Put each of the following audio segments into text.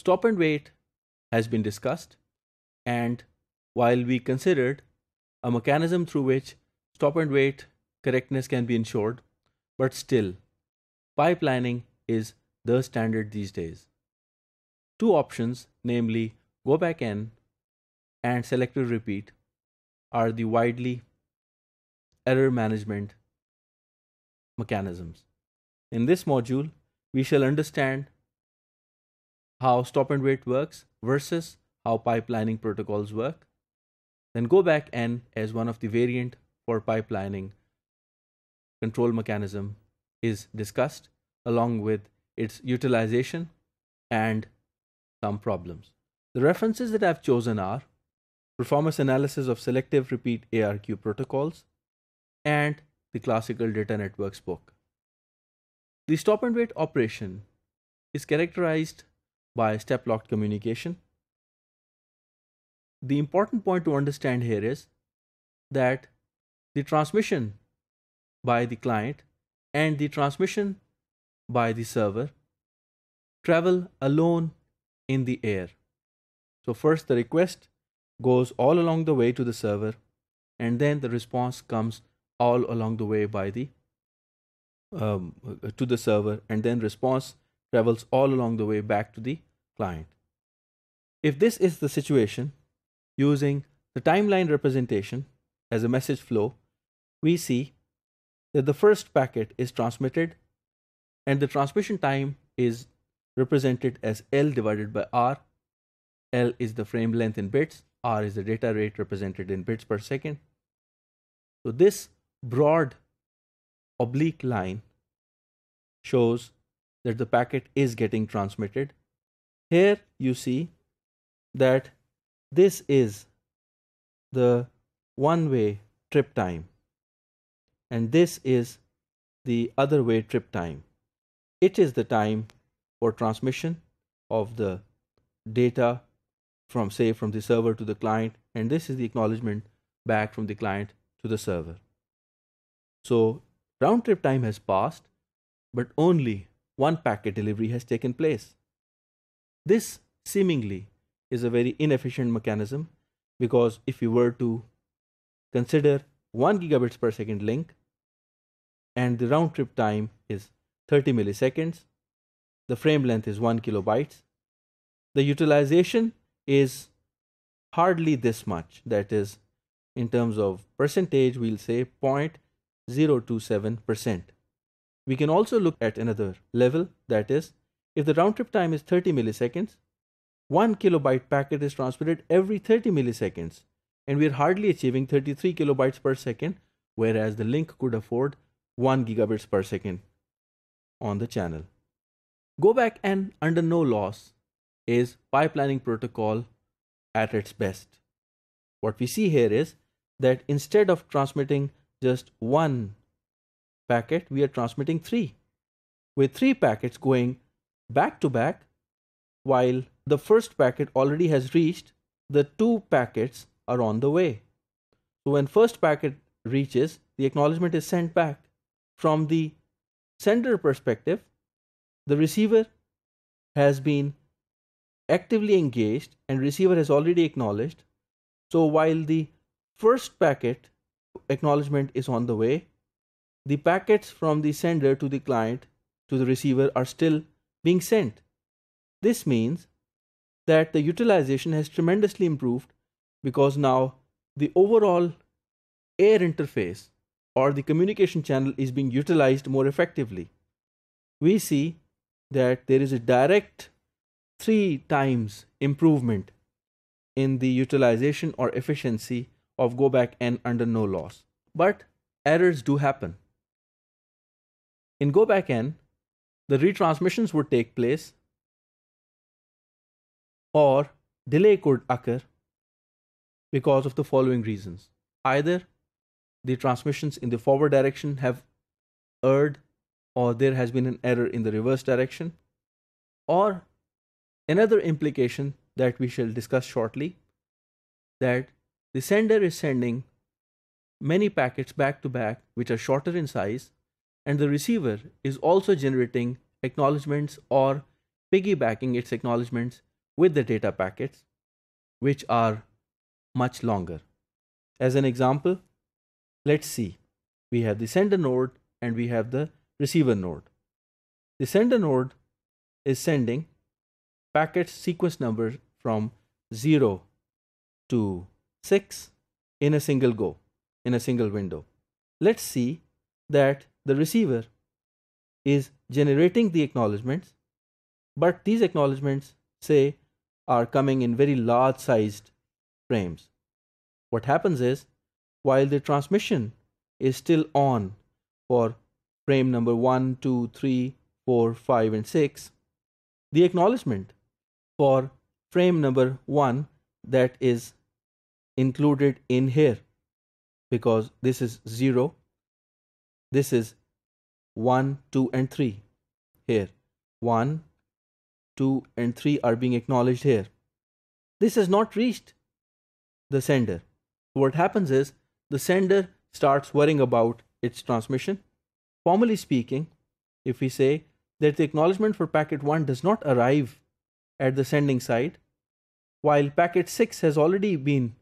Stop and wait has been discussed, and while we considered a mechanism through which stop and wait correctness can be ensured, but still, pipelining is the standard these days. Two options, namely go back N and selective repeat, are the widely error management mechanisms. In this module, we shall understand how stop and wait works versus how pipelining protocols work. Then go back N as one of the variant for pipelining control mechanism is discussed along with its utilization and some problems. The references that I've chosen are Performance Analysis of Selective Repeat ARQ Protocols and the Classical Data Networks book. The stop and wait operation is characterized by step-locked communication. The important point to understand here is that the transmission by the client and the transmission by the server travel alone in the air. So first the request goes all along the way to the server, and then the response comes all along the way by the to the server, and then response travels all along the way back to the client. If this is the situation, using the timeline representation as a message flow, we see that the first packet is transmitted and the transmission time is represented as L divided by R. L is the frame length in bits, R is the data rate represented in bits per second. So this broad oblique line shows that the packet is getting transmitted. Here you see that this is the one-way trip time, and this is the other way trip time. It is the time for transmission of the data from the server to the client, and this is the acknowledgement back from the client to the server. So round trip time has passed, but only one packet delivery has taken place. This seemingly is a very inefficient mechanism, because if you were to consider 1 gigabits per second link and the round trip time is 30 milliseconds, the frame length is 1 kilobytes, the utilization is hardly this much. That is, in terms of percentage, we'll say 0.027%. We can also look at another level, that is, if the round trip time is 30 milliseconds, 1 kilobyte packet is transmitted every 30 milliseconds, and we're hardly achieving 33 kilobytes per second, whereas the link could afford 1 gigabits per second on the channel. Go back N under no loss is pipelining protocol at its best. What we see here is that instead of transmitting just one packet, we are transmitting 3, with 3 packets going back to back, while the first packet already has reached, the 2 packets are on the way. So when first packet reaches, the acknowledgement is sent back. From the sender perspective, the receiver has been actively engaged and receiver has already acknowledged. So while the first packet acknowledgement is on the way, the packets from the sender to the client to the receiver are still being sent. This means that the utilization has tremendously improved, because now the overall air interface or the communication channel is being utilized more effectively. We see that there is a direct 3 times improvement in the utilization or efficiency of go back N under no loss. But errors do happen. In go back N, the retransmissions would take place, or delay could occur because of the following reasons. Either the transmissions in the forward direction have erred, or there has been an error in the reverse direction, or another implication that we shall discuss shortly, that the sender is sending many packets back to back which are shorter in size, and the receiver is also generating acknowledgements or piggybacking its acknowledgements with the data packets, which are much longer. As an example, let's see. We have the sender node and we have the receiver node. The sender node is sending packets sequence number from 0 to 6 in a single go, in a single window. Let's see that the receiver is generating the acknowledgements, but these acknowledgements, say, are coming in very large sized frames. What happens is, while the transmission is still on for frame number 1, 2, 3, 4, 5, and 6, the acknowledgement for frame number 1 that is included in here, because this is 0, this is 1, 2, and 3 here. 1, 2, and 3 are being acknowledged here. This has not reached the sender. What happens is the sender starts worrying about its transmission. Formally speaking, if we say that the acknowledgement for packet 1 does not arrive at the sending side, while packet 6 has already been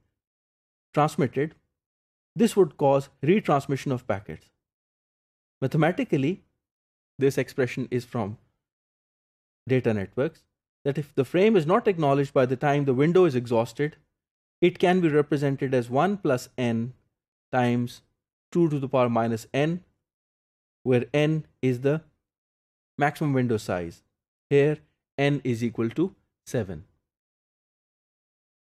transmitted, this would cause retransmission of packets. Mathematically, this expression is from data networks, that if the frame is not acknowledged by the time the window is exhausted, it can be represented as 1 plus n times 2 to the power minus n, where n is the maximum window size. Here n is equal to 7.